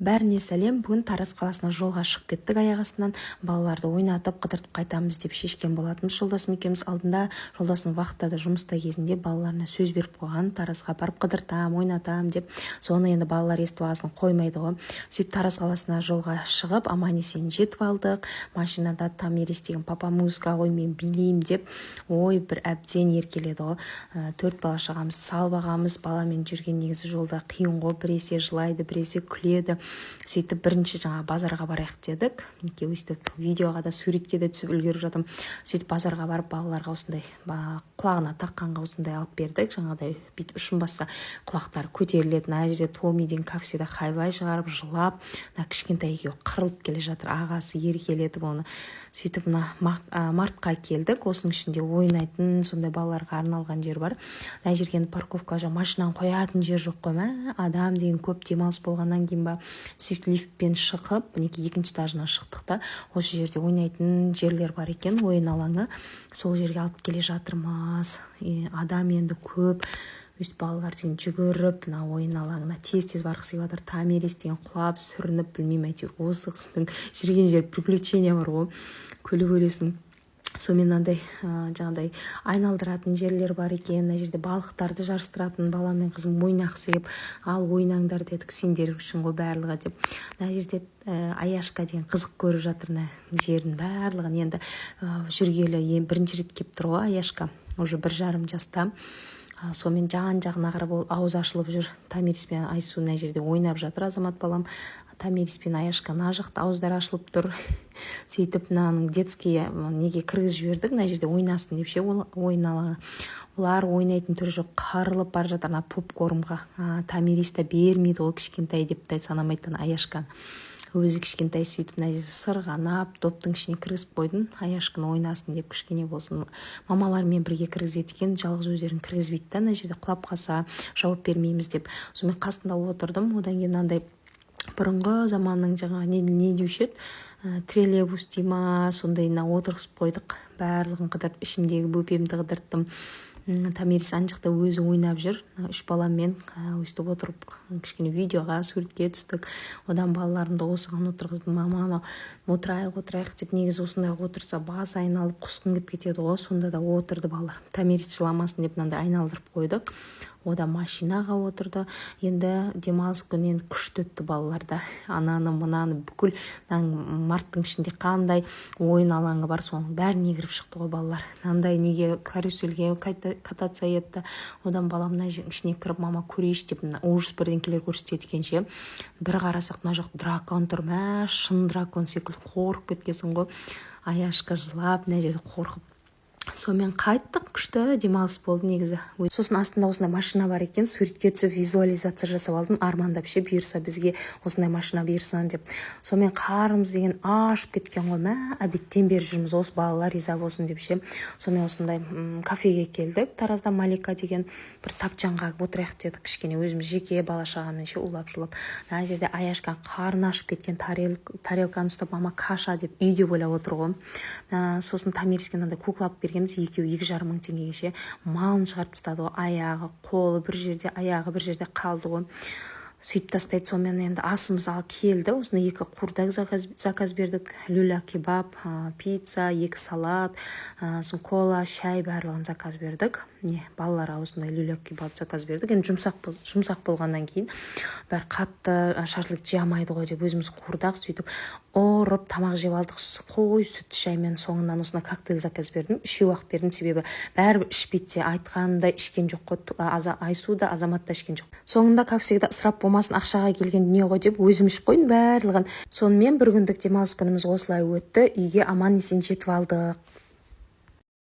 Бәріне сәлем. Бүгін Тараз қаласына жолға шығып кеттік аяқ астынан. Балаларды ойнатып, қыдыртып қайтамыз деп шешкен болатынбыз. Жолдасым екеуміз алдында жолдасым вахтада жұмыста кезінде балаларына сөз беріп қойған. Таразға барып қыдыртам, ойнатам деп. Соны енді балалар естіп алсын қоймайды ғой. Сөйтіп Тараз қаласына жолға шығып, аман-есен жетіп алдық. Машинада там елестеген папа музыка ғой, мен билеймін деп. Ой, бір әбден еркеледі ғой. 4 бала шағамыз салып ағамыз. Баламен жүрген негізі жолда қиын ғой. Біресе жылайды, біресе күледі. Сөйтіп бірінші жаңа базарға барайық дедік. Мінекей өстіп видеоға да суретке де түсіп үлгеріп жатырмын. Сөйтіп базарға барып балаларға осындай құлағына таққанға осындай алып бердік. Жаңағыдай бүйтіп ұшын басса құлақтары көтеріледі. Мына жерде Томиден кафеде хайвай шығарып жылап, мына кішкентай екеуі қырылып келе жатыр. Ағасы еркелетіп оны. Сөйтіп мына мартқа келдік. Осының ішінде ойнайтын сондай балаларға арналған жер бар. Мына жерге парковка машинаны қоятын жер жоқ қой ма? Адам деген көп демалыс болғаннан кейін ба сөйтіп лифтпен шығып, мінекей екінші этажына шықтық та, осы жерде ойнайтын жерлер бар екен, ойын алаңы. Сол жерге алып келе жатырмыз. Адам енді көп. Өйстіп балалар деген жүгіріп, мына ойын алаңына тез-тез барғысы келіп жатыр. Томирис деген құлап, сүрініп, білмеймін әйтеуір. Осы қыздың жүрген жер приключения бар ғой. Күліп өлесің. Сонымен мынандай жаңағыдай айналдыратын жерлер бар екен. Мына жерде балықтарды жарыстыратын бала мен қызым ойнақысы келіп, ал ойнаңдар дедік, сендер үшін ғой барлығы деп. Мына жерде Аяшка деген қызық көріп жатыр жердің барлығын. Енді жүргелі бірінші рет келіп тұр ғой Аяшка. Уже 1,5 жаста. Сонымен жан-жағына қарап ауыз ашылып жүр. Томирис пен Айсу мына жерде ойнап жатыр, Азамат балам. Томирис пен Аяшка мына жақта ауыздары ашылып тұр. Сөйтіп мынаның детский неге кіргізіп жібердік, мына жерде ойнасын деп ше, ойын алаңы. Олар ойнайтын түрі жоқ, қарылып бара жатыр попкорнға. Томирис та бермейді ғой, кішкентай деп те санамайтын Аяшка. Өзі кішкентай. Сөйтіп мына жерде сырғанап, топтың ішіне кіргізіп қойдым. Аяшканы ойнасын деп, кішкене болсын. Мамалармен бірге кіргізеді екен, жалғыз өздерін кіргізбейді да, мына жерде құлап қалса жауап бермейміз деп. Сонымен қасында отырдым. Одан кейін андай бұрынғы заманның жаңа не деуші еді, троллейбус дей ма, сондайына отырғызып қойдық. Барлығын қыдырып, ішіндегі бөпемді қыдырттым. Томирис ана жақта өзі ойнап жүр. 3 баламмен өстіп отырып кішкене видеоға, суретке түстік. Одан балаларымды осыған отырғыздым. Мама, отырайық деп, негізі осындай отырса басы айналып құсқын келіп кетеді ғой. Сонда да отырды балалар. Томирис жыламасын деп мынандай айналдырып қойдық. Одан машинаға отырды. Енді демалыс күні енді күшті өтті балаларда. Ананы мынаны бүкіл марттың ішінде қандай ойын алаңы бар, соның бәріне кіріп шықты ғой балалар. Мынандай неге карусельге кататься етті. Одан балам мына ішіне кіріп, мама көрейші деп ужас бірдеңкелер көрсетеді екенше. Бір қарасақ мына жоқ дракон тұр, мә шын дракон секілді қорқып кеткенсің ғой. Аяшка жылап, мына жерде қорқып. Сонымен қайттық, күшті демалыс болды негізі. Сосын астында осындай машина бар екен, суретке түсіп визуализация жасап алдым, армандап ше, бұйырса бізге осындай машина бұйырсын деп. Сонымен қарымыз деген ашып кеткен ғой, мә обедтен бері жүрміз, осы балалар риза болсын деп ше. Сонымен осындай кафеге келдік. Таразда Малика деген бір тапчанға отырайық дедік, кішкене өзіміз жеке бала шағамен ше улап-шулап. Мына жерде Аяшка қарны ашып кеткен, тарелканы ұстап, мама каша деп үйде ойлап отыр ғой. Сосын Томириске мынандай куклап берген, екеуі 2,5 мың теңгеге ше, малын шығарып тастады ғой, аяғы, қолы бір жерде, аяғы бір жерде қалды ғой. Сөйтіп тастайды. Сонымен енді асымыз ал келді. Осында 2 қурдақ заказ бердік. Люля кебаб, пицца, 2 салат, соң кола, шай барлығын заказ бердік. Балаларға осындай люля кебаб заказ бердік. Енді жұмсақ болғаннан кейін бәрі қатты шашлык жамайды ғой деп өзіміз қурдақ сөйтіп орып тамақ жеп алдық. Қой сүт шаймен соңынан осына коктейль заказ бердім. 3-ақ бердім, себебі бәрібір ішпейді, айтқандай ішкен жоқ қой. Айсу да, Азамат та ішкен жоқ. Соңында капсегде ысырап болмасын, ақшаға келген дүние ғой деп өзім ішіп қойдым барлығын. Сонымен бір күндік демалыс күніміз осылай өтті. Үйге аман есен жетіп алдық.